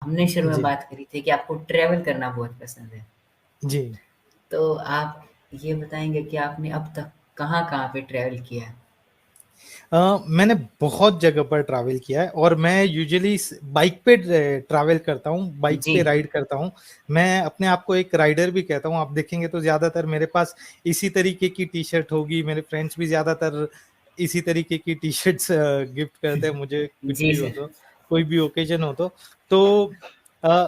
हमने शुरू में जी, बात करी थी कि आपको ट्रैवल करना बहुत पसंद है। जी। तो आप ये बताएँगे कि आपने अब तक कहाँ-कहाँ पे ट्रैवल किया है? मैंने बहुत जगह पर ट्रैवल किया है और मैं यूजुअली बाइक पे ट्रैवल करता हूँ, बाइक जी, पे राइड करता हूँ। मैं अपने आप को एक राइडर भी कहता हूँ। आप देखेंगे तो ज़्यादातर मेरे पास इसी तरीके की टी-शर्ट होगी, मेरे फ्रेंड्स भी ज़्यादातर इसी तरीके की टी-शर्ट्स गिफ्ट करते हैं मुझे, कुछ जी भी हो सर। तो, कोई भी ओकेज़न हो तो। तो अ,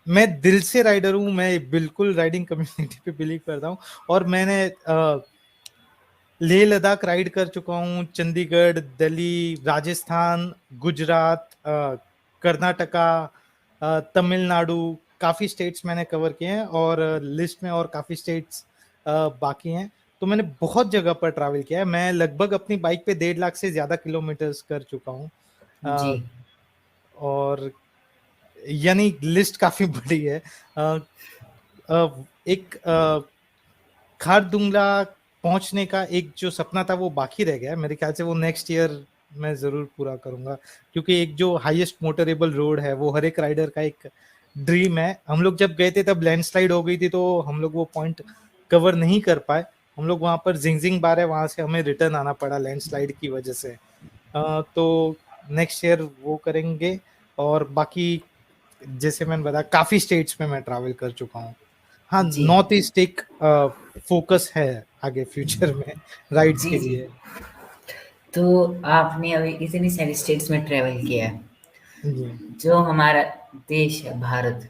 मैं दिल से राइडर हूँ, मैं बिल्कुल राइडिंग कम्युनिटी पे बिलीव करता हूँ और मैंने लेह लद्दाख राइड कर चुका हूँ, चंडीगढ़, दिल्ली, राजस्थान, गुजरात, कर्नाटका, तमिलनाडु, काफ़ी स्टेट्स मैंने कवर किए हैं और लिस्ट में और काफ़ी स्टेट्स बाकी हैं। तो मैंने बहुत जगह पर ट्रैवल किया है। मैं लगभग अपनी बाइक पे 1.5 लाख से ज़्यादा किलोमीटर्स कर चुका हूँ। जी, अ, और यानी लिस्ट काफ़ी बड़ी है। अ एक खारदुंगला पहुँचने का एक जो सपना था वो बाकी रह गया है। मेरे ख़्याल से वो नेक्स्ट ईयर मैं ज़रूर पूरा करूँगा क्योंकि एक जो हाईएस्ट मोटरेबल रोड है वो हर एक राइडर का एक ड्रीम है। हम लोग जब गए थे तब लैंडस्लाइड हो गई थी तो हम लोग वो पॉइंट कवर नहीं कर पाए। हम लोग वहाँ पर जिंगजिंग बार है वहाँ से हमें रिटर्न आना पड़ा लैंडस्लाइड की वजह से। तो नेक्स्ट ईयर वो करेंगे और बाकी जैसे मैंने बताया काफ़ी स्टेट्स में मैं ट्रैवल कर चुका हूँ। हाँ, जी, नॉर्थ ईस्ट एक फ़ोकस है आगे फ्यूचर में राइड्स जी, के जी। लिए। तो आपने अभी इतनी सारी स्टेट्स में ट्रैवल किया है। जी, जो हमारा देश है भारत,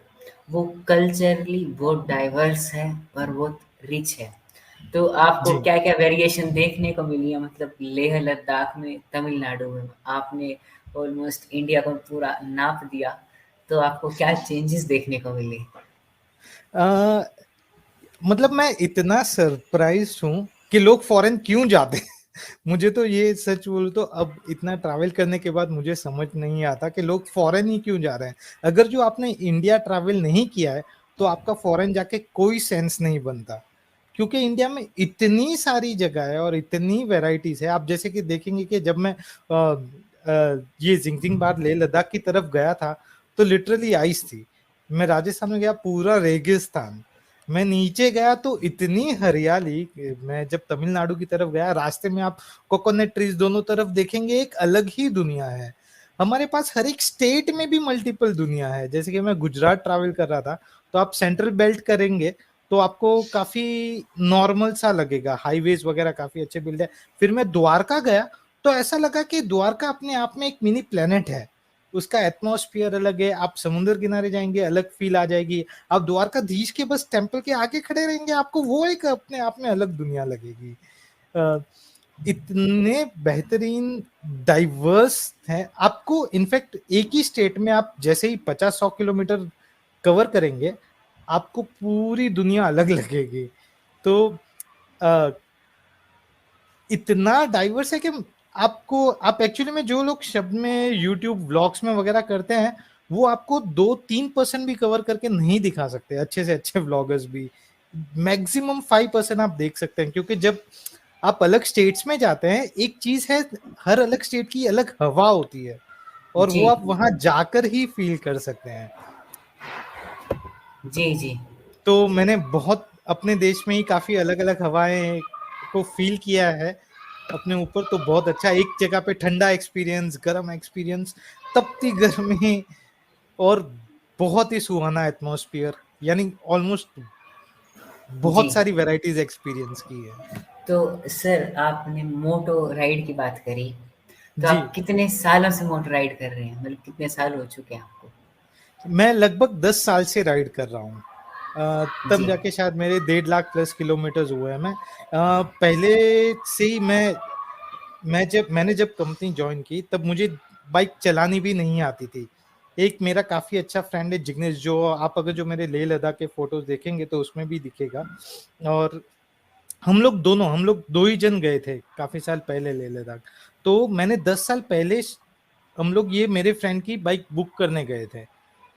वो कल्चरली बहुत डाइवर्स है और बहुत रिच है। तो आपको जी। क्या-क्या वेरिएशन देखने को मिली है? मतलब लेह लद्दाख में, तमिलनाडु में आपने ऑलमोस्ट इंडिया को पूरा नाप दिया, तो आपको क्या चेंजेस देखने को मिले? अ, मतलब मैं इतना सरप्राइज़्ड हूँ कि लोग फ़ॉरेन क्यों जाते हैं। मुझे तो ये सच बोलूँ तो अब इतना ट्रैवल करने के बाद मुझे समझ नहीं आता कि लोग फ़ॉरेन ही क्यों जा रहे हैं। अगर जो आपने इंडिया ट्रैवल नहीं किया है, तो आपका फ़ॉरेन जाके कोई सेंस नहीं बनता। क्योंकि इंडिया में इतनी सारी जगह है और इतनी वैराइटीज़ है। आप जैसे कि देखेंगे कि जब मैं ये जिंगजिंग बार लेह लद्दाख की तरफ गया था, तो लिटरली आइस थी। मैं राजस्थान में गया पूरा रेगिस्तान। मैं नीचे गया तो इतनी हरियाली मैं जब तमिलनाडु की तरफ गया रास्ते में आप कोकोनट ट्रीज दोनों तरफ देखेंगे एक अलग ही दुनिया है। हमारे पास हर एक स्टेट में भी मल्टीपल दुनिया है। जैसे कि मैं गुजरात ट्रैवल कर रहा था, तो आप सेंट्रल बेल्ट करेंगे तो आपको काफ़ी नॉर्मल सा लगेगा, हाईवेज़ वगैरह काफ़ी अच्छे बिल्ड है। फिर मैं द्वारका गया, तो ऐसा लगा कि द्वारका अपने आप में एक मिनी प्लैनेट है। उसका एटमॉस्फियर अलग है, आप समुद्र किनारे जाएँगे अलग फ़ील आ जाएगी। आप द्वारकाधीश के बस टेम्पल के आगे खड़े रहेंगे, आपको वो एक अपने आप में अलग दुनिया लगेगी। अ, इतने बेहतरीन डाइवर्स हैं, आपको इनफैक्ट एक ही स्टेट में आप जैसे ही 50-100 किलोमीटर कवर करेंगे, आपको पूरी दुनिया अलग लगेगी। तो अ, इतना डाइवर्स है कि आप एक्चुअली में जो लोग शब्द में यूट्यूब व्लॉग्स में वगैरह करते हैं, वो आपको 2-3% भी कवर करके नहीं दिखा सकते, अच्छे से अच्छे व्लॉगर्स भी। मैक्सिमम 5% आप देख सकते हैं क्योंकि जब आप अलग स्टेट्स में जाते हैं, एक चीज़ है हर अलग स्टेट की अलग हवा होती है और जी, वो आप वहाँ जाकर ही फ़ील कर सकते हैं। जी, जी, तो मैंने बहुत अपने देश में ही काफ़ी अलग-अलग हवाएँ को फ़ील किया है। अपने ऊपर तो बहुत अच्छा एक जगह पे ठंडा एक्सपीरियंस, गरम एक्सपीरियंस, तपती गर्मी और बहुत ही सुहाना एटमॉस्फियर यानी ऑलमोस्ट जी। बहुत सारी वैराइटीज़ एक्सपीरियंस की है। तो सर आपने मोटो राइड की बात करी, तो जी, आप कितने सालों से मोटर राइड कर रहे हैं? मतलब कितने साल हो चुके हैं आपको? मैं लगभग 10 साल से राइड कर रहा हूँ। तब जी, जाके शायद मेरे 1.5 लाख प्लस किलोमीटर्स हुए हैं मैं। पहले से ही मैंने जब कंपनी जॉइन की तब मुझे बाइक चलानी भी नहीं आती थी। एक मेरा काफ़ी अच्छा फ्रेंड है जिग्नेश जो आप अगर जो मेरे लेह लद्दाख के फ़ोटोज़ देखेंगे तो उसमें भी दिखेगा और हम लोग 2 ही जन गए थे काफ़ी साल पहले लेह लद्दाख। तो मैंने 10 साल पहले हम लोग ये मेरे फ्रेंड की बाइक बुक करने गए थे।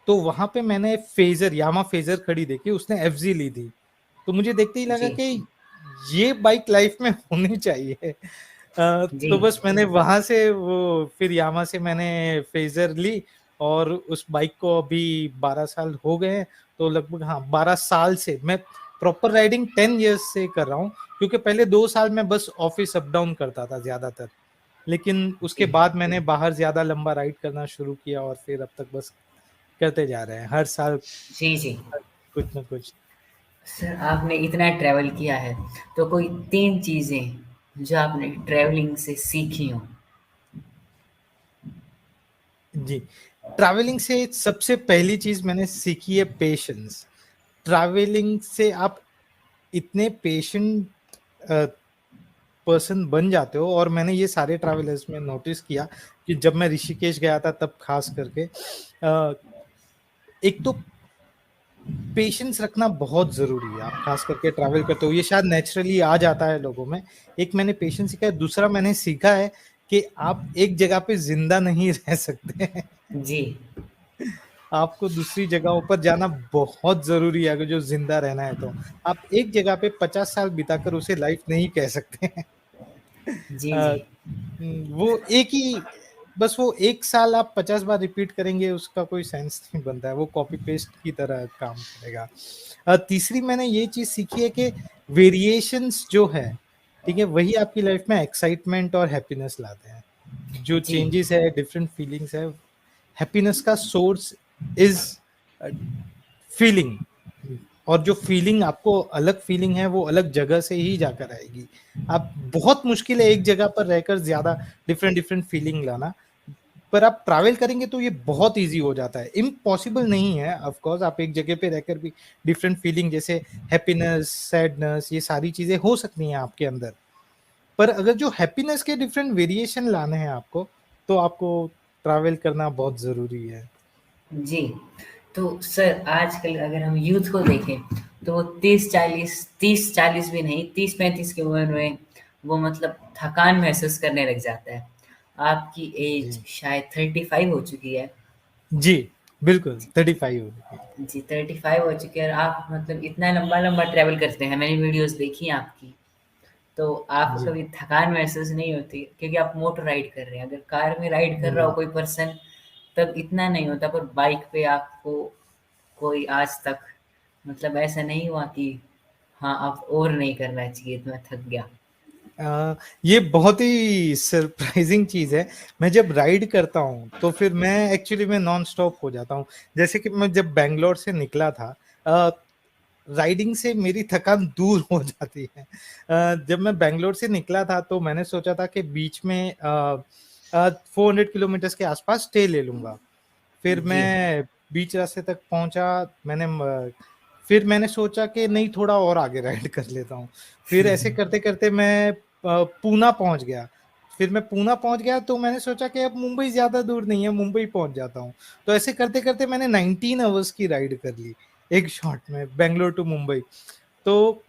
तो वहाँ पे मैंने फ़ेज़र यामाहा फ़ेज़र खड़ी देखी, उसने एफ़ज़ी ली थी। तो मुझे देखते ही लगा जी, कि ये बाइक लाइफ़ में होनी चाहिए। जी, तो बस मैंने वहाँ से वो फिर यामाहा से मैंने फ़ेज़र ली और उस बाइक को अभी 12 साल हो गए हैं, तो लगभग हाँ 12 साल से मैं प्रॉपर राइडिंग 10 इयर्स से कर रहा हूँ, क्योंकि पहले 2 साल मैं बस ऑफिस अप डाउन करता था ज्यादातर, लेकिन उसके जी बाद मैंने बाहर ज्यादा लंबा राइड करना शुरू किया और फिर अब तक बस करते जा रहे हैं हर साल जी जी। कुछ ना कुछ। सर आपने इतना ट्रैवल किया है, तो कोई 3 चीज़ें जो आपने ट्रैवलिंग से सीखी हों? जी, ट्रैवलिंग से सबसे पहली चीज मैंने सीखी है पेशेंस। ट्रैवलिंग से आप इतने पेशेंट पर्सन बन जाते हो, और मैंने ये सारे ट्रैवलर्स में नोटिस किया कि जब मैं ऋषिकेश गया था तब खास करके एक तो पेशेंस रखना बहुत जरूरी है। आप खास करके ट्रैवल करते हो, ये शायद नेचुरली आ जाता है लोगों में। एक मैंने पेशेंस सीखा है, दूसरा मैंने सीखा है कि आप एक जगह पे जिंदा नहीं रह सकते हैं। जी, आपको दूसरी जगहों पर जाना बहुत जरूरी है अगर जो जिंदा रहना है तो। आप एक जगह पे 50 साल बिताकर उसे लाइफ नहीं कह सकते हैं। जी, अ, जी। वो एक ही, बस वो एक साल आप 50 बार रिपीट करेंगे उसका कोई सेंस नहीं बनता है, वो कॉपी पेस्ट की तरह काम करेगा। तीसरी मैंने ये चीज सीखी है कि वेरिएशंस जो है, ठीक है, वही आपकी लाइफ में एक्साइटमेंट और हैप्पीनेस लाते हैं। जो जी, चेंजेस है, डिफरेंट फीलिंग्स है, हैप्पीनेस का सोर्स इज फीलिंग। और जो फीलिंग आपको अलग फीलिंग है वो अलग जगह से ही जाकर आएगी। आप बहुत मुश्किल है एक जगह पर रहकर ज्यादा डिफरेंट डिफरेंट फीलिंग लाना, पर आप ट्रैवल करेंगे तो ये बहुत इजी हो जाता है। इम्पॉसिबल नहीं है, ऑफ कोर्स आप एक जगह पे रहकर भी डिफरेंट फीलिंग जैसे हैप्पीनेस, सैडनेस, ये सारी चीजें हो सकती हैं आपके अंदर। पर अगर जो हैप्पीनेस के डिफरेंट वेरिएशन लाने हैं आपको, तो आपको ट्रैवल करना बहुत जरूरी है। जी। तो सर आजकल अगर हम यूथ को देखें, तो वो 30-40 भी नहीं, 30-35 की उम्र में वो मतलब थकान महसूस करने लग जाता है। आपकी एज जी शायद 35 हो चुकी है। जी, बिल्कुल 35 हो गई। जी, 35 हो चुकी है और आप मतलब इतना लंबा-लंबा ट्रैवल करते हैं, मैंने वीडियोज़ देखी हैं आपकी। तो आपको जी कभी थकान महसूस नहीं होती? क्योंकि आप मोटर राइड कर रहे हैं, अगर कार में राइड कर रहा हो जी। कोई पर्सन तब इतना नहीं होता, पर बाइक पे आपको कोई आज तक मतलब ऐसा नहीं हुआ कि हाँ, अब और नहीं करना चाहिए तो मैं थक गया? ये बहुत ही सरप्राइजिंग चीज है। मैं जब राइड करता हूँ तो फिर मैं एक्चुअली में नॉन स्टॉप हो जाता हूँ। जैसे कि मैं जब बैंगलोर से निकला था, राइडिंग से मेरी थकान दूर हो जाती है। जब मैं बैंगलोर से निकला था तो मैंने सोचा था कि बीच में 400 किलोमीटर के आसपास स्टे ले लूंगा। फिर जी, मैं बीच रास्ते तक पहुंचा। फिर मैंने सोचा कि नहीं, थोड़ा और आगे राइड कर लेता हूँ। फिर ऐसे करते करते मैं पूना पहुंच गया। फिर मैं पूना पहुंच गया तो मैंने सोचा कि अब मुंबई ज्यादा दूर नहीं है, मुंबई पहुंच जाता हूँ। तो ऐसे करते करते मैंने 19 आवर्स की राइड कर ली एक शॉट में, बेंगलोर टू मुंबई। तो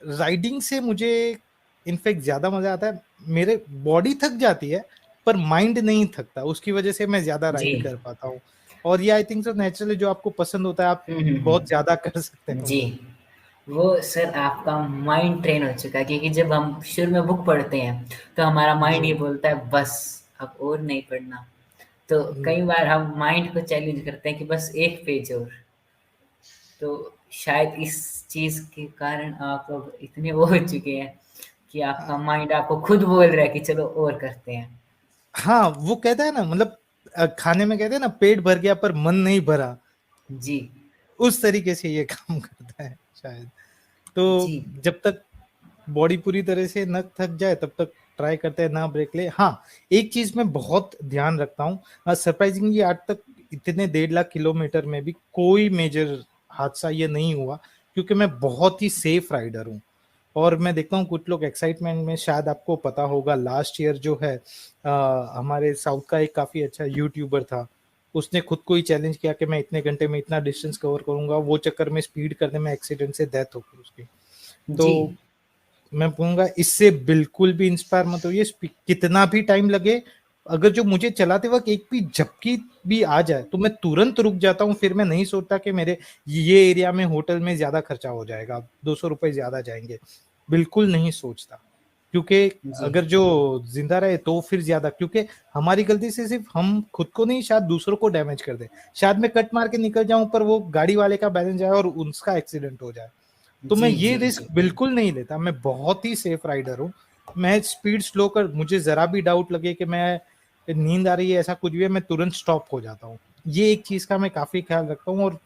राइडिंग से मुझे इनफैक्ट ज्यादा मजा आता है। मेरे बॉडी थक जाती है पर माइंड नहीं थकता, उसकी वजह से मैं ज्यादा जी। राइड कर पाता हूँ। और ये आई थिंक सो नेचुरली जो आपको पसंद होता है आप बहुत ज्यादा कर सकते हैं जी। वो। वो सर आपका माइंड ट्रेन हो चुका है, क्योंकि जब हम शुरू में बुक पढ़ते हैं, तो हमारा माइंड जी ये बोलता है बस अब और नहीं पढ़ना। तो जी। कई बार हम माइंड को चैलेंज करते हैं कि बस एक पेज और। तो शायद इस चीज़ के कारण आप अब इतने वो हो चुके हैं कि आपका माइंड आपको खुद बोल रहा है कि चलो और करते हैं। हाँ, वो कहता है ना, मतलब खाने में कहते हैं ना, पेट भर गया पर मन नहीं भरा। जी, उस तरीके से ये काम करता है शायद। तो जी, जब तक बॉडी पूरी तरह से न थक जाए तब तक ट्राई करते हैं ना ब्रेक ले। हाँ, एक चीज मैं बहुत ध्यान रखता हूँ, सरप्राइजिंगली आज तक इतने 1.5 लाख किलोमीटर में भी कोई मेजर हादसा ये नहीं हुआ, क्योंकि मैं बहुत ही सेफ राइडर हूँ। और मैं देखता हूँ कुछ लोग एक्साइटमेंट में, शायद आपको पता होगा लास्ट ईयर जो है हमारे साउथ का एक काफी अच्छा यूट्यूबर था, उसने खुद को ही चैलेंज किया कि मैं इतने घंटे में इतना डिस्टेंस कवर करूंगा, वो चक्कर में स्पीड करने में एक्सीडेंट से डेथ हो गई उसकी। तो जी, मैं कहूंगा इससे बिल्कुल भी इंस्पायर मत होइए, कितना भी टाइम लगे। अगर जो मुझे चलाते वक्त एक भी झपकी भी आ जाए तो मैं तुरंत रुक जाता हूँ। फिर मैं नहीं सोचता कि मेरे ये एरिया में होटल में ज्यादा खर्चा हो जाएगा, 200 रुपए ज्यादा जाएंगे, बिल्कुल नहीं सोचता। क्योंकि जी, अगर जो जिंदा रहे तो फिर ज्यादा, क्योंकि हमारी गलती से सिर्फ हम खुद को नहीं, शायद दूसरों को डैमेज कर दे। शायद मैं कट मार के निकल जाऊं पर वो गाड़ी वाले का बैलेंस जाए और उसका एक्सीडेंट हो जाए। तो मैं जी, ये जी, रिस्क जी, बिल्कुल नहीं लेता। मैं बहुत ही सेफ राइडर हूँ। मैं स्पीड स्लो कर, मुझे जरा भी डाउट लगे कि मैं नींद आ रही है, ऐसा कुछ भी है, मैं तुरंत स्टॉप हो जाता हूँ। ये एक चीज का मैं काफी ख्याल रखता हूँ। और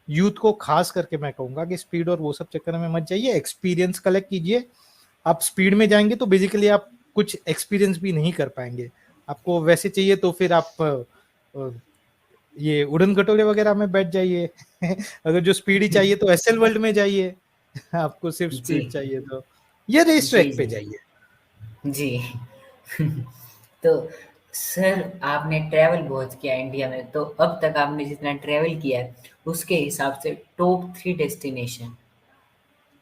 यूथ को खास करके मैं कहूंगा कि स्पीड और वो सब चक्कर में मत जाइए, एक्सपीरियंस कलेक्ट कीजिए। आप स्पीड में जाएंगे तो बेसिकली आप कुछ एक्सपीरियंस भी नहीं कर पाएंगे। आपको वैसे चाहिए तो फिर आप ये उड़न खटोले वगैरह में बैठ जाइए। अगर जो स्पीड ही चाहिए तो एसएल वर्ल्ड में जाइए। आपको सिर्फ जी, स्पीड चाहिए तो ये रेस जी, ट्रैक पे जी, जाइए। जी। तो सर, आपने ट्रैवल बहुत किया इंडिया में, तो अब तक आपने जितना ट्रैवल किया है उसके हिसाब से टॉप 3 डेस्टिनेशन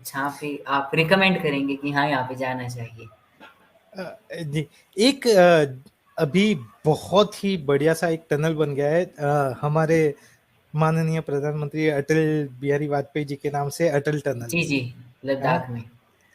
जहाँ पे आप रिकमेंड करेंगे कि हाँ, यहाँ पे जाना चाहिए। जी, एक अभी बहुत ही बढ़िया सा एक टनल बन गया है हमारे माननीय प्रधानमंत्री अटल बिहारी वाजपेयी जी के नाम से, अटल टनल। जी, जी, हाँ, लद्दाख में।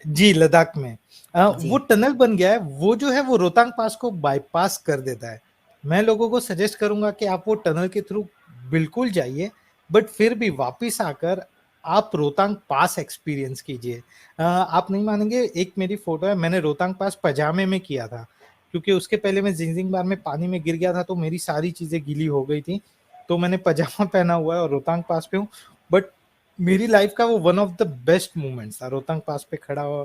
जी, लद्दाख में वो जी, टनल बन गया है। वो जो है वो रोहतांग पास को बाईपास कर देता है। मैं लोगों को सजेस्ट करूंगा कि आप वो टनल के थ्रू बिल्कुल जाइए, बट फिर भी वापस आकर आप रोहतांग पास एक्सपीरियंस कीजिए। आप नहीं मानेंगे, एक मेरी फोटो है, मैंने रोहतांग पास पजामे में किया था, क्योंकि उसके पहले मैं जिंगजिंग बार में पानी में गिर गया था तो मेरी सारी चीजें गीली हो गई थी। तो मैंने पजामा पहना हुआ है और रोहतांग पास पे हूँ। बट मेरी लाइफ का वो one of the best moments था। रोहतांग पास पे खड़ा हुआ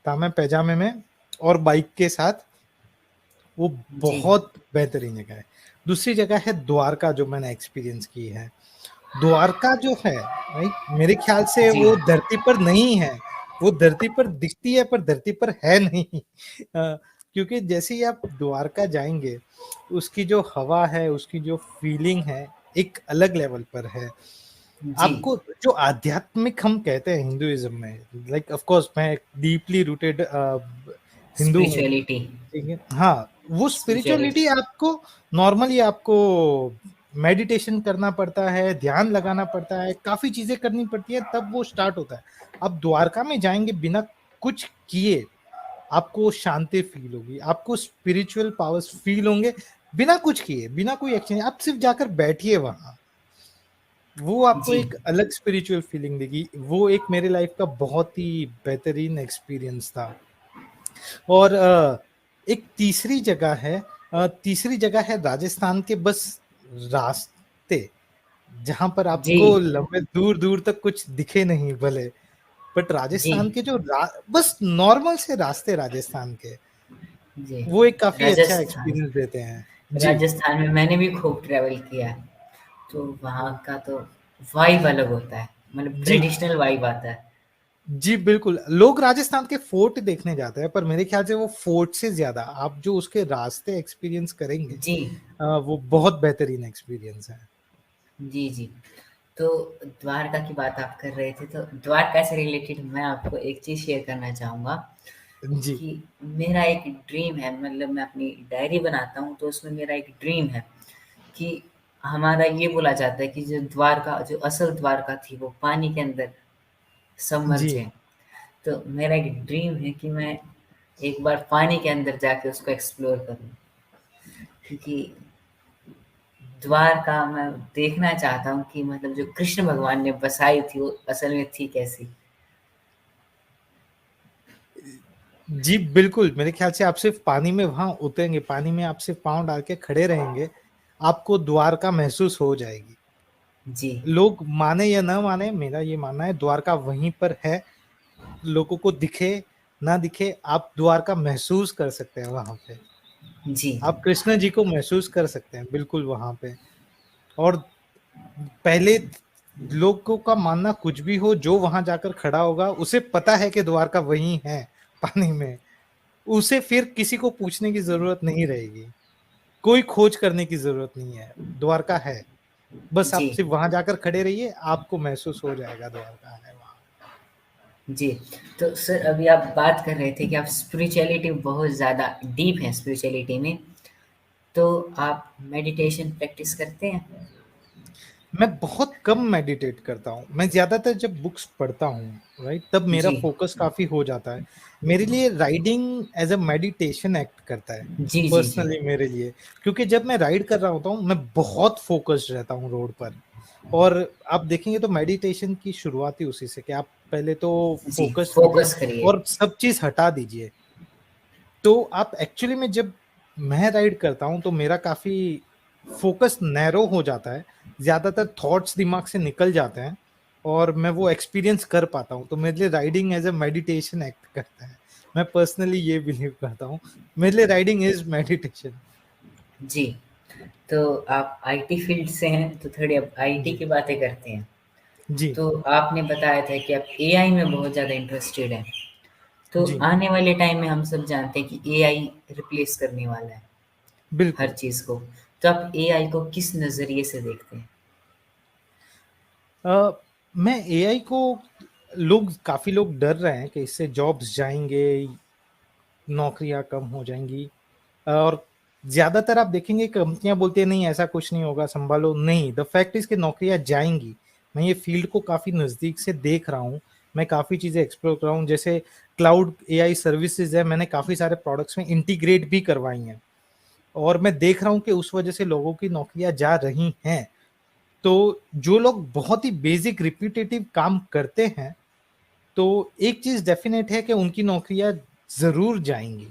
था मैं पैजामे में और बाइक के साथ। वो जी, बहुत बेहतरीन जगह है। दूसरी जगह है द्वारका, जो मैंने एक्सपीरियंस की है। द्वारका जो है, राइट, मेरे ख्याल से जी, वो धरती पर नहीं है। वो धरती पर दिखती है पर धरती पर है नहीं। क्योंकि जैसे ही आप द्वारका जाएंगे, उसकी जो हवा है, उसकी जो फीलिंग है, एक अलग लेवल पर है। जी। आपको जो आध्यात्मिक हम कहते हैं हिंदुइज्म में, लाइक ऑफ कोर्स मैं डीपली रूटेड हिंदू हूँ, स्पिरिचुअलिटी, ठीक है, हाँ, वो स्पिरिचुअलिटी। स्पिरिचुअलिटी आपको नॉर्मली आपको मेडिटेशन करना पड़ता है, ध्यान लगाना पड़ता है, काफी चीजें करनी पड़ती है, तब वो स्टार्ट होता है। आप द्वारका में जाएंगे बिना कुछ किए, आपको शांति फील होगी, आपको स्पिरिचुअल पावर्स फील होंगे, बिना कुछ किए, बिना कोई एक्शन। आप सिर्फ जाकर बैठिए वहां, वो आपको जी, एक अलग स्पिरिचुअल फीलिंग देगी। वो एक मेरे लाइफ का बहुत ही बेहतरीन एक्सपीरियंस था। और एक तीसरी जगह है राजस्थान के बस रास्ते, जहां पर जी, आपको लंबे दूर दूर तक कुछ दिखे नहीं भले, बट जी, राजस्थान के जो बस नॉर्मल से रास्ते राजस्थान के, जी। वो एक काफी अच्छा राजस्थान, एक्सपीरियंस देते हैं। जी, राजस्थान में मैंने भी खूब ट्रैवल किया है, तो वहाँ का तो वाइब अलग होता है, मतलब जी, ट्रेडिशनल वाइब आता है। जी, बिल्कुल। लोग राजस्थान के फोर्ट देखने जाते हैं, पर मेरे ख्याल से वो फोर्ट से ज्यादा आप जो उसके रास्ते एक्सपीरियंस करेंगे, जी, वो बहुत बेहतरीन एक्सपीरियंस है। जी, जी। तो द्वारका की बात आप कर रहे थे, तो द्वारका से रिलेटेड मैं आपको एक चीज़ शेयर करना चाहूँगा जी, कि मेरा एक ड्रीम है, मतलब मैं अपनी डायरी बनाता हूँ तो उसमें मेरा एक ड्रीम है कि हमारा ये बोला जाता है कि जो द्वारका, जो असल द्वारका थी वो पानी के अंदर सबमर्ज जी, है। तो मेरा एक ड्रीम है कि मैं एक बार पानी के अंदर जाके उसको एक्सप्लोर करूँ, क्योंकि द्वारका मैं देखना चाहता हूँ कि मतलब जो कृष्ण भगवान ने बसाई थी वो असल में थी कैसी। जी, बिल्कुल। मेरे ख्याल से आप सिर्फ पानी में वहां उतरेंगे, पानी में आप सिर्फ पाँव डाल के खड़े रहेंगे, आपको द्वारका महसूस हो जाएगी। जी, लोग माने या ना माने, मेरा ये मानना है द्वारका वहीं पर है। लोगों को दिखे ना दिखे, आप द्वारका महसूस कर सकते हैं वहां पे। जी, आप कृष्ण जी को महसूस कर सकते हैं बिल्कुल वहां पे। और पहले लोगों का मानना कुछ भी हो, जो वहां जाकर खड़ा होगा उसे पता है कि द्वारका वहीं है पानी में। उसे फिर किसी को पूछने की जरूरत नहीं रहेगी, कोई खोज करने की जरूरत नहीं है, द्वारका है। बस जी, आप सिर्फ वहां जाकर खड़े रहिए, आपको महसूस हो जाएगा द्वारका है वहां। जी। तो सर, अभी आप बात कर रहे थे कि आप स्पिरिचुअलिटी बहुत ज़्यादा डीप हैं स्पिरिचुअलिटी में, तो आप मेडिटेशन प्रैक्टिस करते हैं? मैं बहुत कम मेडिटेट करता हूँ। मैं ज़्यादातर जब बुक्स पढ़ता हूँ, राइट? तब मेरा जी फ़ोकस काफ़ी हो जाता है। मेरे लिए riding as a meditation act करता है, जी जी जी पर्सनली मेरे लिए। क्योंकि जब मैं राइड कर रहा होता हूँ, मैं बहुत फ़ोकस्ड रहता हूँ रोड पर। और आप देखेंगे तो मेडिटेशन की शुरुआत ही उसी से कि आप पहले तो जी, फ़ोकस्ड कीजिए फोकस करिए। और सब चीज़ हटा दीजिए। तो आप एक्चुअली में जब मैं राइड करता हूँ तो मेरा काफ़ी फ़ोकस नैरो हो जाता है, ज़्यादातर थॉट्स दिमाग से निकल जाते हैं और मैं वो एक्सपीरियंस कर पाता हूँ। तो मेरे लिए riding as a meditation act करता है। मैं पर्सनली ये बिलीव करता हूँ। मेरे लिए राइडिंग इज़ मेडिटेशन। जी, तो आप आईटी फील्ड से हैं, तो थोड़ी अब आईटी जी, की बातें करते हैं। जी, तो आपने बताया था कि आप एआई में बहुत ज़्यादा इंटरेस्टेड हैं। तो जी, आने वाले टाइम में हम सब जानते हैं कि एआई रिप्लेस करने वाला है हर बिल्कुल। चीज़ को। तो आप एआई को किस नज़रिए से देखते हैं? अ, मैं एआई को काफ़ी लोग डर रहे हैं कि इससे जॉब्स जाएँगे, नौकरियाँ कम हो जाएँगी। और ज़्यादातर आप देखेंगे कंपनियाँ बोलती हैं नहीं ऐसा कुछ नहीं होगा, सँभालो। नहीं, द फैक्ट इज़ कि नौकरियाँ जाएँगी। मैं ये फ़ील्ड को काफ़ी नज़दीक से देख रहा हूँ। मैं काफ़ी चीज़ें एक्सप्लोर कर रहा हूँ, जैसे क्लाउड एआई सर्विसेज़ है, मैंने काफ़ी सारे प्रोडक्ट्स में इंटीग्रेट भी करवाई हैं और मैं देख रहा हूँ कि उस वजह से लोगों की नौकरियाँ जा रही हैं। तो जो लोग बहुत ही बेसिक रिपिटेटिव काम करते हैं, तो एक चीज़ डेफ़िनेट है कि उनकी नौकरियाँ ज़रूर जाएँगी।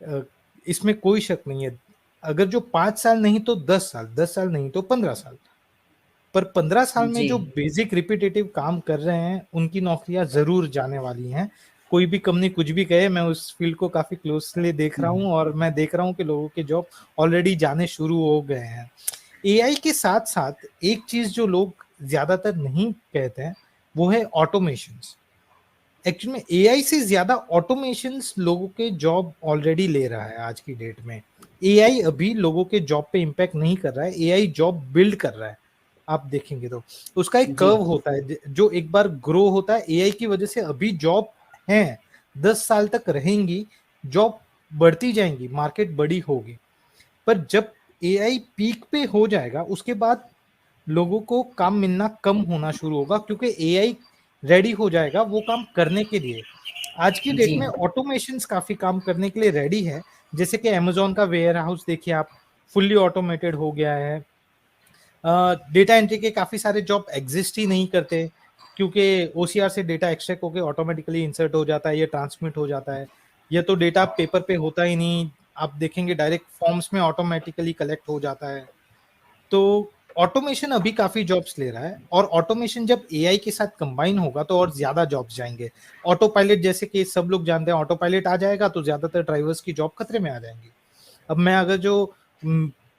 अ, इसमें कोई शक नहीं है। अगर जो 5 साल नहीं तो 10 साल, 10 साल नहीं तो 15 साल। पर 15 साल में जी, जो बेसिक रिपिटेटिव काम कर रहे हैं, उनकी नौकरियाँ ज़रूर जाने वाली हैं। कोई भी कंपनी कुछ भी कहे, मैं उस फ़ील्ड को काफ़ी क्लोज़ली देख रहा हुँ, हूँ और मैं देख रहा हूँ कि लोगों के जॉब ऑलरेडी जाने शुरू हो गए हैं। एआई के साथ-साथ एक चीज़ जो लोग ज़्यादातर नहीं कहते हैं, वो है ऑटोमेशंस। एक्चुअल में एआई से ज़्यादा ऑटोमेशंस लोगों के जॉब ऑलरेडी ले रहा है आज की डेट में। एआई अभी लोगों के जॉब पे इम्पैक्ट नहीं कर रहा है, एआई जॉब बिल्ड कर रहा है, आप देखेंगे तो। उसका एक जी, कर्व होता है ज जो एक बार ग्रो होता है एआई की वजह से अभी जॉब हैं, 10 साल तक रहेंगी, जॉब बढ़ती जाएँगी, मार्केट बड़ी होगी। पर जब एआई पीक पे हो जाएगा, उसके बाद लोगों को काम मिलना कम होना शुरू होगा क्योंकि एआई रेडी हो जाएगा वो काम करने के लिए। आज की डेट जी, में ऑटोमेशंस काफ़ी काम करने के लिए रेडी है, जैसे कि अमेज़न का वेयरहाउस देखिए आप, फुल्ली ऑटोमेटेड हो गया है। डेटा एंट्री के काफ़ी सारे जॉब एग्ज़िस्ट ही नहीं करते, क्योंकि ओसीआर से डेटा एक्सट्रैक्ट होके ऑटोमेटिकली इंसर्ट हो जाता है या ट्रांसमिट हो जाता है। या तो डेटा पेपर पे होता ही नहीं, आप देखेंगे डायरेक्ट फॉर्म्स में ऑटोमेटिकली कलेक्ट हो जाता है। तो ऑटोमेशन अभी काफ़ी जॉब्स ले रहा है और ऑटोमेशन जब एआई के साथ कंबाइन होगा तो और ज़्यादा जॉब्स जाएँगे। ऑटो पायलट जैसे कि सब लोग जानते हैं, ऑटो पायलट आ जाएगा तो ज़्यादातर ड्राइवर्स की जॉब खतरे में आ जाएँगी। अब मैं अगर जो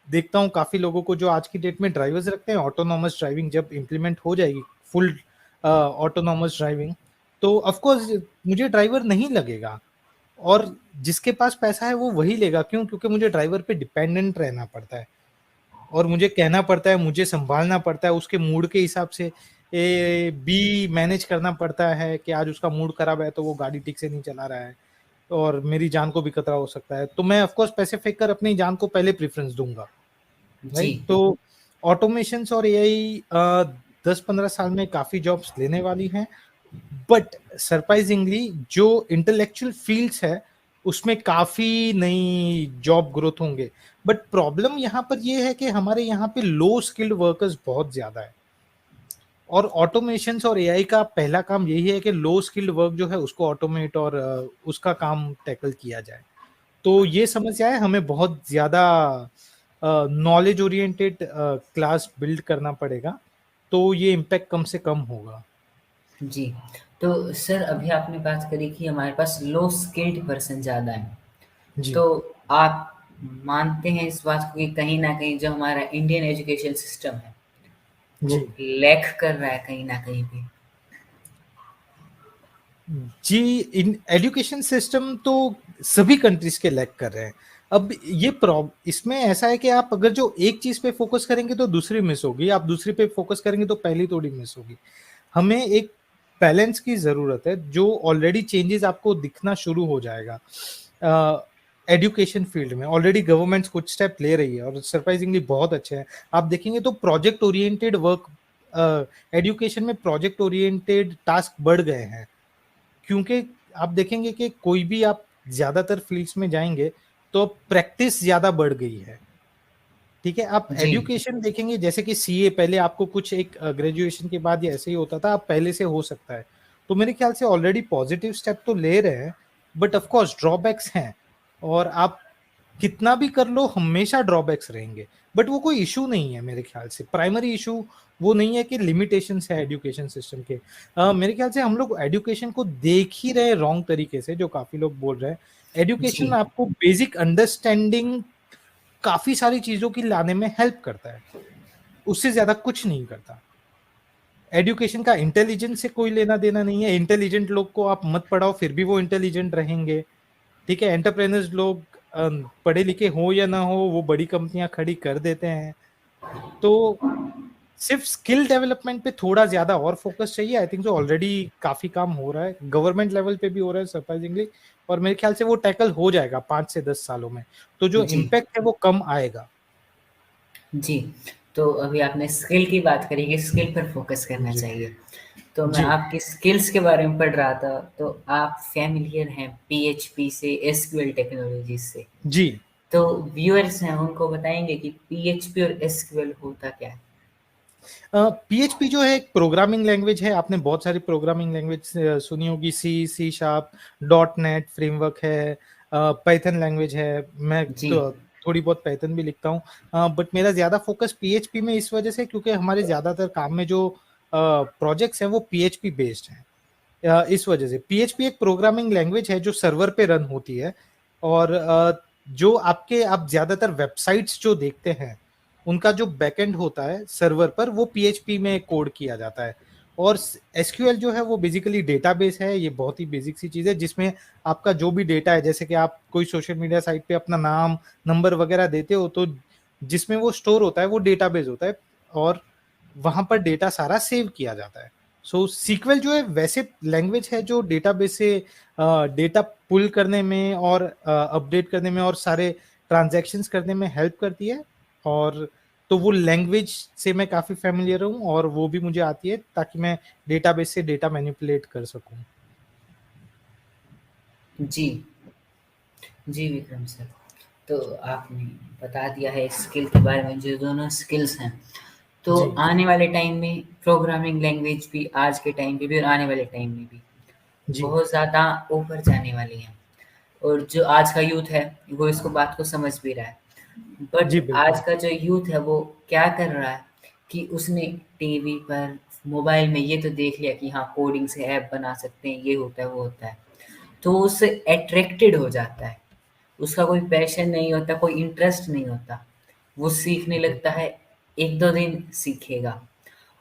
देखता हूँ काफ़ी लोगों को जो आज की डेट में ड्राइवर्स रखते हैं, ऑटोनॉमस ड्राइविंग जब इम्प्लीमेंट हो जाएगी, फुल ऑटोनॉमस ड्राइविंग, तो ऑफ कोर्स मुझे ड्राइवर नहीं लगेगा और जिसके पास पैसा है वो वही लेगा। क्यों? क्योंकि मुझे ड्राइवर पे डिपेंडेंट रहना पड़ता है। और मुझे कहना पड़ता है, मुझे सँभालना पड़ता है, उसके मूड के हिसाब से भी मैनेज करना पड़ता है कि आज उसका मूड खराब है, तो वो गाड़ी ठीक से नहीं चला रहा है और मेरी जान को भी खतरा हो सकता है। तो मैं ऑफ़ कोर्स पैसे फेंक कर अपनी जान को पहले प्रेफ़रेंस दूँगा, जी। राइट? तो ऑटोमेशंस और एआई 10-15 साल में काफ़ी जॉब्स लेने वाली हैं, बट सरप्राइज़िंगली जो इंटेलेक्चुअल फ़ील्ड्स है, उसमें काफ़ी नई जॉब ग्रोथ होंगे। बट प्रॉब्लम यहाँ पर ये है कि हमारे यहाँ पे लो स्किल्ड वर्कर्स बहुत ज़्यादा है और ऑटोमेशंस और एआई का पहला काम यही है कि लो स्किल्ड वर्क जो है उसको ऑटोमेट और उसका काम टैकल किया जाए। तो ये समस्या है, हमें बहुत ज़्यादा नॉलेज ओरिएंटेड क्लास बिल्ड करना पड़ेगा, तो ये इम्पैक्ट कम से कम होगा। जी, तो सर अभी आपने बात करी कि हमारे पास लो स्किल्ड पर्सन ज़्यादा हैं। जी, तो आप मानते हैं इस बात को कि कहीं न कहीं जो हमारा इंडियन एजुकेशन सिस्टम है, वो जी। लैग कर रहा है कहीं न कहीं पे? जी, इन एजुकेशन सिस्टम तो सभी कंट्रीज़ के लैग कर रहे हैं। अब ये प्रॉब इसमें ऐसा है कि आप अगर जो एक चीज़ पे फ़ोकस करेंगे तो दूसरी मिस होगी, आप दूसरी पे फ़ोकस करेंगे तो पहली थोड़ी मिस होगी। हमें एक बैलेंस की ज़रूरत है, जो ऑलरेडी चेंजेज़ आपको दिखना शुरू हो जाएगा। एजुकेशन फील्ड में ऑलरेडी गवर्नमेंट कुछ स्टेप ले रही है और सरप्राइजिंगली बहुत अच्छे हैं। आप देखेंगे तो प्रोजेक्ट ओरिएंटेड वर्क, एजुकेशन में प्रोजेक्ट ओरिएंटेड टास्क बढ़ गए हैं, क्योंकि आप देखेंगे कि कोई भी आप ज्यादातर फील्ड्स में जाएंगे तो प्रैक्टिस ज्यादा बढ़ गई है। ठीक है, आप जी एजुकेशन देखेंगे जैसे कि सीए, पहले आपको कुछ एक ग्रेजुएशन के बाद ये ऐसे ही होता था, अब पहले से हो सकता है। तो मेरे ख्याल से ऑलरेडी पॉजिटिव स्टेप तो ले रहे हैं, बट ऑफ कोर्स ड्रॉबैक्स हैं, और आप कितना भी कर लो हमेशा ड्रॉबैक्स रहेंगे। बट वो कोई इशू नहीं है मेरे ख्याल से, प्राइमरी इशू वो नहीं है कि लिमिटेशंस है एजुकेशन सिस्टम के। मेरे ख्याल से हम लोग एजुकेशन को देख ही रहे रॉन्ग तरीके से, जो काफी लोग बोल रहे हैं। जी एजुकेशन आपको बेसिक अंडरस्टैंडिंग काफी सारी चीजों की लाने में हेल्प करता है, उससे ज्यादा कुछ नहीं करता। एजुकेशन का इंटेलिजेंस से कोई लेना देना नहीं है। इंटेलिजेंट लोग को आप मत पढ़ाओ, फिर भी वो इंटेलिजेंट रहेंगे। ठीक है, एंटरप्रेन्योर्स लोग पढ़े लिखे हो या ना हो, वो बड़ी कंपनियां खड़ी कर देते हैं। तो सिर्फ स्किल डेवलपमेंट पे थोड़ा ज्यादा और फोकस चाहिए। आई थिंक सो ऑलरेडी काफी काम हो रहा है, गवर्नमेंट लेवल पे भी हो रहा है सरप्राइजिंगली, और मेरे ख्याल से वो टैकल हो जाएगा 5 से 10 सालों में। तो जो जी इम्पैक्ट है वो कम आएगा। जी। तो अभी आपने स्किल की बात करी कि स्किल पर फोकस करना जी चाहिए। तो मैं जी आपकी स्किल्स के बारे में पढ़ रहा था, तो आप फैमिलियर हैं पीएचपी से, एसक्यूएल टेक्नोलॉजी से। जी। तो व्यूअर्स हैं, उनको बताएंगे कि पीएचपी और एसक्यूएल होता क्या है? पीएचपी जो है एक प्रोग्रामिंग लैंग्वेज है। आपने बहुत सारी प्रोग्रामिंग लैंग्वेज सुनी होगी, C, C sharp, dot net framework है, पाइथन लैंग्वेज है। मैं जी तो थोड़ी बहुत पाइथन भी लिखता हूँ, बट मेरा ज्यादा फोकस पीएचपी में इस वजह से क्योंकि हमारे ज्यादातर काम में जो प्रोजेक्ट्स हैं वो पीएचपी बेस्ड हैं। इस वजह से पीएचपी एक प्रोग्रामिंग लैंग्वेज है जो सर्वर पे रन होती है, और जो आप ज्यादातर वेबसाइट्स जो देखते हैं उनका जो बैकएंड होता है सर्वर पर, वो पीएचपी में कोड किया जाता है। और एसक्यूएल जो है वो बेसिकली डेटाबेस है। ये बहुत ही बेसिक सी चीज है जिसमें आपका जो भी डेटा है, जैसे कि आप कोई सोशल मीडिया साइट पे अपना नाम, नंबर वगैरह देते हो, तो जिसमें वो स्टोर होता है वो डेटाबेस होता है, और वहां पर डेटा सारा सेव किया जाता है। सो सीक्वल जो है वैसे लैंग्वेज है जो डेटाबेस से डेटा पुल करने में और अपडेट करने में और सारे ट्रांजैक्शंस करने में हेल्प करती है। और तो वो लैंग्वेज से मैं काफी फेमिलियर हूँ, और वो भी मुझे आती है ताकि मैं डेटाबेस से डेटा मैनिपुलेट कर सकूं। जी जी विक्रम सर, तो आपने बता दिया है स्किल के बारे में, जो दोनों स्किल्स हैं। तो जी आने वाले टाइम में प्रोग्रामिंग लैंग्वेज भी, आज के टाइम पे भी और आने वाले टाइम में भी जी बहुत ज़्यादा ऊपर जाने वाली हैं। और जो आज का यूथ है वो इसको बात को समझ भी रहा है। बट जी आज बिल्कुल का जो यूथ है वो क्या कर रहा है कि उसने टीवी पर, मोबाइल में ये तो देख लिया कि हाँ कोडिंग से ऐप बना सकते हैं, ये होता है वो होता है, तो वो उससे अट्रैक्टेड हो जाता है। उसका कोई पैशन नहीं होता, कोई इंटरेस्ट नहीं होता। वो सीखने जी लगता है, 1-2 दिन सीखेगा।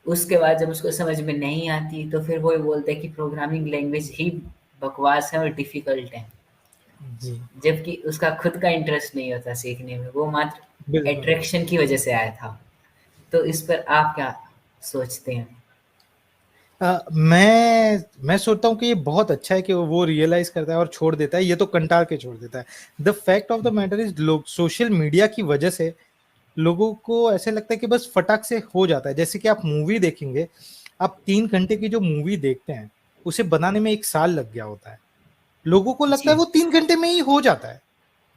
उसके बाद जब उसको समझ में नहीं आती तो फिर वो बोलता है कि प्रोग्रामिंग लैंग्वेज ही बकवास है और डिफ़िकल्ट है। जी जबकि उसका खुद का इंटरेस्ट नहीं होता सीखने में, वो मात्र बिल्कुल। अट्रैक्शन की वजह से आया था। तो इस पर आप क्या सोचते हैं? मैं सोचता हूँ कि ये बहुत अच्छा है कि वो रियलाइज करता है और छोड़ देता है, ये तो कंटाल के छोड़ देता है। The fact of the matter is, लोग सोशल मीडिया की वजह से लोगों को ऐसे लगता है कि बस फटाक से हो जाता है। जैसे कि आप मूवी देखेंगे, आप 3 घंटे की जो मूवी देखते हैं उसे बनाने में 1 साल लग गया होता है। लोगों को लगता है जी। वो 3 घंटे में ही हो जाता है,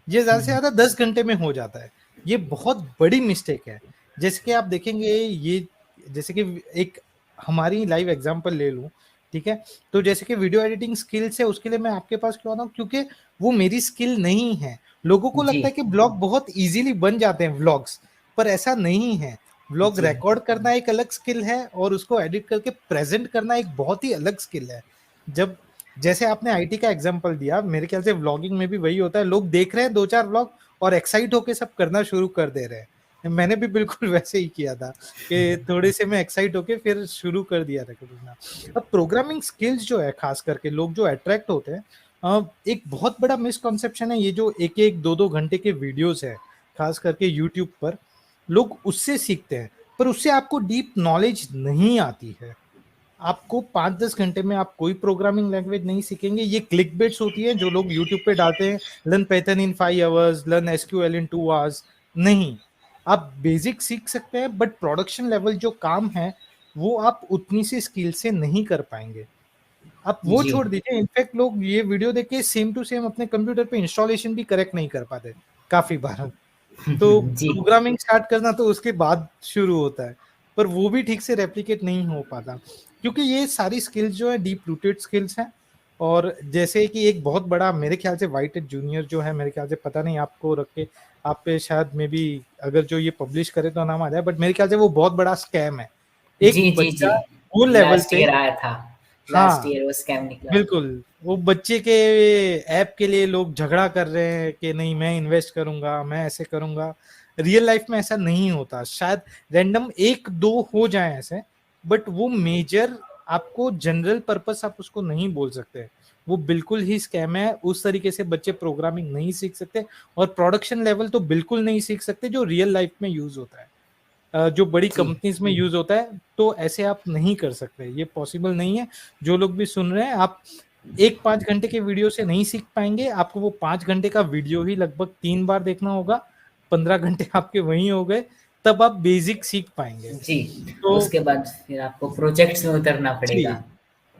ये ज्यादा से हुँ, ज्यादा 10 घंटे में हो जाता है। ये बहुत बड़ी मिस्टेक है। जैसे कि आप देखेंगे, ये जैसे कि एक हमारी लाइव एग्जांपल ले लूं, ठीक है, तो जैसे कि वीडियो एडिटिंग स्किल्स है, उसके लिए मैं आपके पास क्यों आता हूँ, क्योंकि वो मेरी स्किल नहीं है। लोगों को जी, लगता है कि ब्लॉग बहुत इजीली बन जाते हैं व्लॉग्स, पर ऐसा नहीं है। व्लॉग जी, रिकॉर्ड करना एक अलग स्किल है, और उसको एडिट करके प्रेजेंट करना एक बहुत ही अलग स्किल है। जब जैसे आपने आईटी का एग्जांपल दिया, मेरे ख्याल से व्लॉगिंग में भी वही होता है। लोग देख रहे हैं 2-4 व्लॉग और एक्साइट होके सब करना शुरू कर दे रहे हैं। मैंने भी बिल्कुल वैसे ही किया था कि थोड़े से मैं एक्साइट होके फिर शुरू कर दिया था करना। अब प्रोग्रामिंग स्किल्स जो है, खास करके लोग जो अट्रैक्ट होते हैं, एक बहुत बड़ा मिसकॉन्सेप्शन है ये जो 1-1, 2-2 घंटे के वीडियोस है, खास करके यूट्यूब पर लोग उससे सीखते हैं, पर उससे आपको डीप नॉलेज नहीं आती है। आपको 5-10 घंटे में आप कोई प्रोग्रामिंग लैंग्वेज नहीं सीखेंगे। ये क्लिक बिट्स होती है जो लोग यूट्यूब पे डालते हैं, लर्न पाइथन इन 5 आवर्स, लर्न एसक्यूएल इन 2 आवर्स। नहीं, आप बेसिक सीख सकते हैं, बट प्रोडक्शन लेवल जो काम है वो आप उतनी सी स्किल से नहीं कर पाएंगे। आप वो जी। छोड़ दीजिए, इनफैक्ट लोग ये वीडियो देख के सेम टू सेम अपने कंप्यूटर पे इंस्टॉलेशन भी करेक्ट नहीं कर पाते काफी बार। तो जी। प्रोग्रामिंग स्टार्ट करना तो उसके बाद शुरू होता है, पर वो भी ठीक से रेप्लिकेट नहीं हो पाता, क्योंकि ये सारी स्किल्स जो है डीप रूटेड स्किल्स हैं। और जैसे कि एक बहुत बड़ा मेरे ख्याल से वाइट एट जूनियर जो है, मेरे ख्याल से, पता नहीं आपको रख के आप पे शायद मे बी अगर जो ये पब्लिश करे तो नाम आ जाए, बट मेरे ख्याल से वो बहुत बड़ा स्कैम है। एक जी, जी, जी। बच्चा वो लेवल लास्ट पे, ईयर आया था। लास्ट हाँ ईयर वो स्कैम निकला था। बिल्कुल, वो बच्चे के ऐप के लिए लोग झगड़ा कर रहे हैं कि नहीं मैं इन्वेस्ट करूंगा, मैं ऐसे करूंगा। रियल लाइफ में ऐसा नहीं होता, शायद रैंडम एक दो हो जाए ऐसे, बट वो मेजर आपको जनरल पर्पस आप उसको नहीं बोल सकते। वो बिल्कुल ही स्कैम है। उस तरीके से बच्चे प्रोग्रामिंग नहीं सीख सकते, और प्रोडक्शन लेवल तो बिल्कुल नहीं सीख सकते जो रियल लाइफ में यूज होता है, जो बड़ी जी। कंपनीज में यूज होता है। तो ऐसे आप नहीं कर सकते, ये पॉसिबल नहीं है। जो लोग भी सुन रहे हैं, आप एक 5 घंटे के वीडियो से नहीं सीख पाएंगे। आपको वो 5 घंटे का वीडियो ही लगभग 3 बार देखना होगा, 15 घंटे आपके वहीं हो गए, तब आप बेसिक सीख पाएंगे। जी। तो उसके बाद फिर आपको प्रोजेक्ट्स में उतरना जी, पड़ेगा।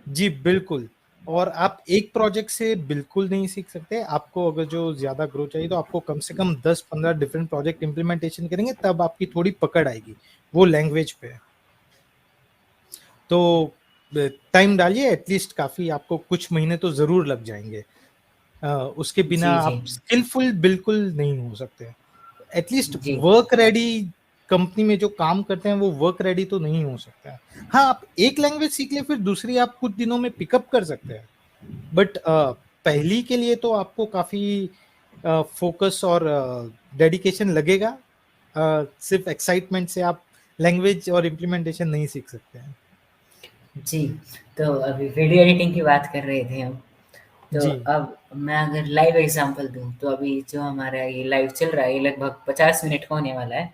जी बिल्कुल। और आप एक प्रोजेक्ट से बिल्कुल नहीं सीख सकते। आपको अगर जो ज्यादा ग्रो चाहिए तो आपको कम से कम 10-15 डिफरेंट प्रोजेक्ट इंप्लीमेंटेशन करेंगे, तब आपकी थोड़ी पकड़ आएगी वो लैंग्वेज पे। तो टाइम डालिए, एटलीस्ट काफी आपको कुछ महीने तो जरूर लग जाएंगे। उसके बिना जी, जी। आप स्किलफुल बिल्कुल नहीं हो सकते। एटलीस्ट जी। वर्क रेडी कंपनी में जो काम करते हैं वो वर्क रेडी तो नहीं हो सकता है। हाँ, आप एक लैंग्वेज सीख ले, फिर दूसरी आप कुछ दिनों में पिकअप कर सकते हैं, बट पहली के लिए तो आपको काफी फोकस और डेडिकेशन लगेगा। सिर्फ एक्साइटमेंट से आप लैंग्वेज और इम्प्लीमेंटेशन नहीं सीख सकते हैं। जी। तो अभी वीडियो एडिटिंग की बात कर रहे थे हम। तो जी, अब मैं अगर लाइव एग्जांपल दूँ, तो अभी जो हमारा ये लाइव चल रहा है, ये लगभग 50 मिनट का होने वाला है।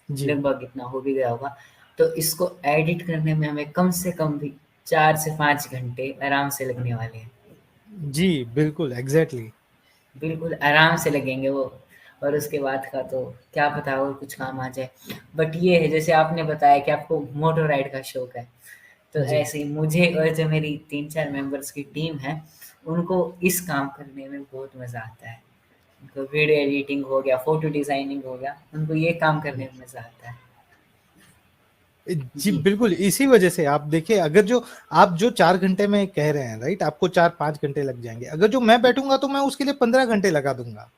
जी, लगभग इतना हो भी गया होगा। तो इसको एडिट करने में हमें कम से कम भी 4 से 5 घंटे आराम से लगने वाले हैं। जी बिल्कुल, एग्जैक्टली। बिल्कुल आराम से लगेंगे वो। और उसके बाद का तो क्या पता और कुछ काम आ जाए। बट ये है, जैसे आपने बताया कि आपको मोटर राइड का शौक है, तो जी, ऐसे ही मुझे और जो मेरी 3-4 मेंबर्स की टीम है, उनको इस काम करने में बहुत मज़ा आता है। उनको वीडियो एडिटिंग हो गया, फोटो डिजाइनिंग हो गया, उनको ये काम करने जी। में मज़ा आता है। जी जी। बिल्कुल, इसी वजह से आप देखिए, अगर जो आप जो 4 घंटे में कह रहे हैं, राइट, आपको 4-5 घंटे लग जाएंगे, अगर जो मैं बैठूंगा तो मैं उसके लिए 15 घंटे लगा दूंगा।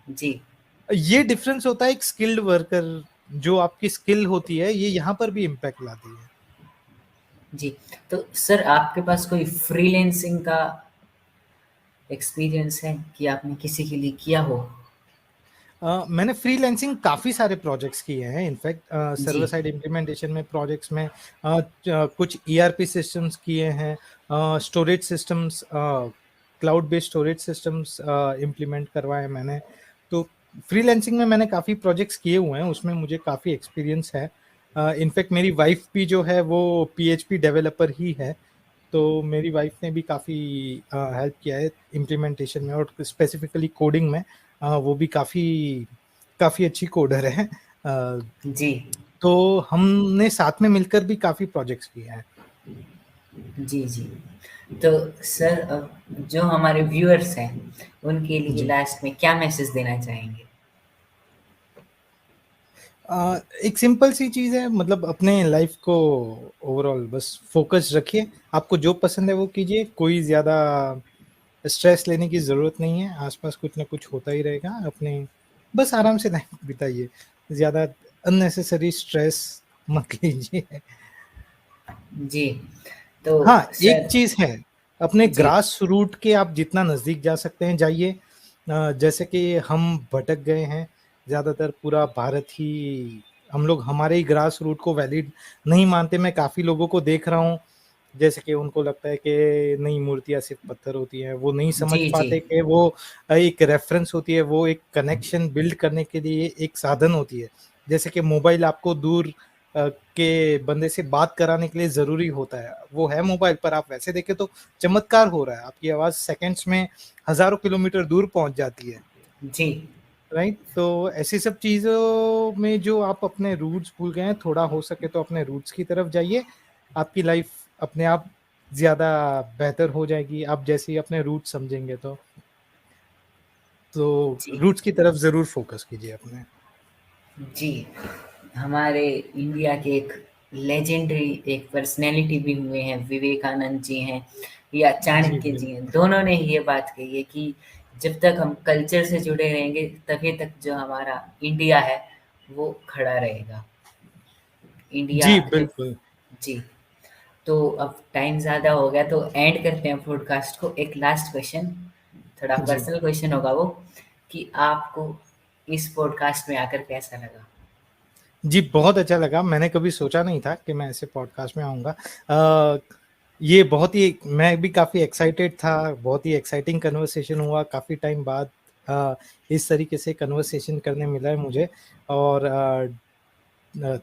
जी। ये डिफरेंस होता है एक स्किल्ड वर्कर, जो आपकी स्किल होती है ये यहाँ पर भी इम्पैक्ट लाती है। जी। तो सर आपके पास कोई फ्रीलांसिंग का एक्सपीरियंस है कि आपने किसी के लिए किया हो? मैंने फ्रीलांसिंग काफी सारे प्रोजेक्ट्स किए हैं, इनफैक्ट सर्वर जी। साइड इम्प्लीमेंटेशन में प्रोजेक्ट्स में कुछ ईआरपी सिस्टम्स किए हैं, storage systems, cloud based storage systems implement करवाए मैंने। तो फ्रीलांसिंग में मैंने काफी प्रोजेक्ट्स किए हुए हैं, उसमें मुझे काफी एक्सपीरियंस है। इनफैक्ट मेरी वाइफ भी जो है वो पीएचपी डेवलपर ही है, तो मेरी वाइफ ने भी काफ़ी हेल्प किया है इम्प्लीमेंटेशन में, और स्पेसिफिकली कोडिंग में। वो भी काफ़ी काफ़ी अच्छी कोडर है। जी। तो हमने साथ में मिलकर भी काफ़ी प्रोजेक्ट्स किए हैं। जी। जी। तो सर जो हमारे व्यूअर्स हैं, उनके लिए जी, लास्ट में क्या मैसेज देना चाहेंगे? एक सिंपल सी चीज़ है, मतलब अपने लाइफ को ओवरऑल बस फोकस रखिए, आपको जो पसंद है वो कीजिए, कोई ज़्यादा स्ट्रेस लेने की ज़रूरत नहीं है, आसपास कुछ ना कुछ होता ही रहेगा, अपने बस आराम से टाइम बिताइए, ज़्यादा अननेसेसरी स्ट्रेस मत लीजिए। जी। तो हाँ, एक सर। चीज़ है, अपने जी। ग्रास रूट के आप जितना नज़दीक जा सकते हैं जाइए। जैसे कि हम भटक गए हैं, ज़्यादातर पूरा भारत ही हम लोग हमारे ही ग्रास रूट को वैलिड नहीं मानते। मैं काफ़ी लोगों को देख रहा हूँ, जैसे कि उनको लगता है कि नहीं, मूर्तियाँ सिर्फ़ पत्थर होती हैं, वो नहीं समझ जी। जी। पाते कि वो एक रेफ़रेंस होती है, वो एक कनेक्शन बिल्ड करने के लिए एक साधन होती है। जैसे कि मोबाइल आपको दूर के बंदे से बात कराने के लिए ज़रूरी होता है। वो है मोबाइल पर, आप वैसे देखें तो चमत्कार हो रहा है। आपकी आवाज़ सेकंड्स में हज़ारों किलोमीटर दूर पहुँच जाती है, जी, राइट? तो ऐसी सब चीज़ों में जो आप अपने रूट्स भूल गए हैं, थोड़ा हो सके तो अपने रूट्स की तरफ जाइए। आपकी लाइफ़ अपने आप ज़्यादा बेहतर हो जाएगी, आप जैसे ही अपने रूट समझेंगे तो। तो जी, रूट्स की तरफ ज़रूर फ़ोकस कीजिए अपने। जी। हमारे इंडिया के एक लेजेंडरी एक पर्सनैलिटी भी हुए हैं, विवेकानंद जी हैं या जी, चाणक्य जी हैं। बिल्कुल। दोनों ने ये बात कही है कि जब तक हम कल्चर से जुड़े रहेंगे, तभी तक जो हमारा इंडिया है, वो खड़ा रहेगा। इंडिया जी, जब बिल्कुल। जी, तो अब टाइम ज़्यादा हो गया तो एंड करते हैं पॉडकास्ट को। एक लास्ट क्वेश्चन, थोड़ा जी। पर्सनल क्वेश्चन होगा वो, कि आपको इस पॉडकास्ट में आकर कैसा लगा? जी, बहुत अच्छा लगा। मैंने कभी सोचा नहीं था कि मैं ऐसे पॉडकास्ट में आऊँगा। अ, ये बहुत ही मैं भी काफ़ी एक्साइटेड था, बहुत ही एक्साइटिंग कन्वर्सेशन हुआ, काफ़ी टाइम बाद इस तरीके से कन्वर्सेशन करने मिला है मुझे और अ,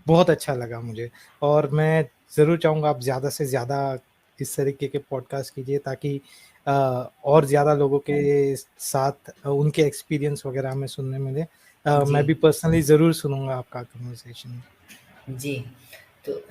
बहुत अच्छा लगा मुझे और मैं ज़रूर चाहूँगा आप ज़्यादा से ज़्यादा इस तरीके के पॉडकास्ट कीजिए ताकि और ज़्यादा लोगों के साथ उनके एक्सपीरियंस वगैरह हमें सुनने मिले। जी, मैं भी पर्सनली ज़रूर सुनूँगा आपका कन्वर्सेशन। जी। तो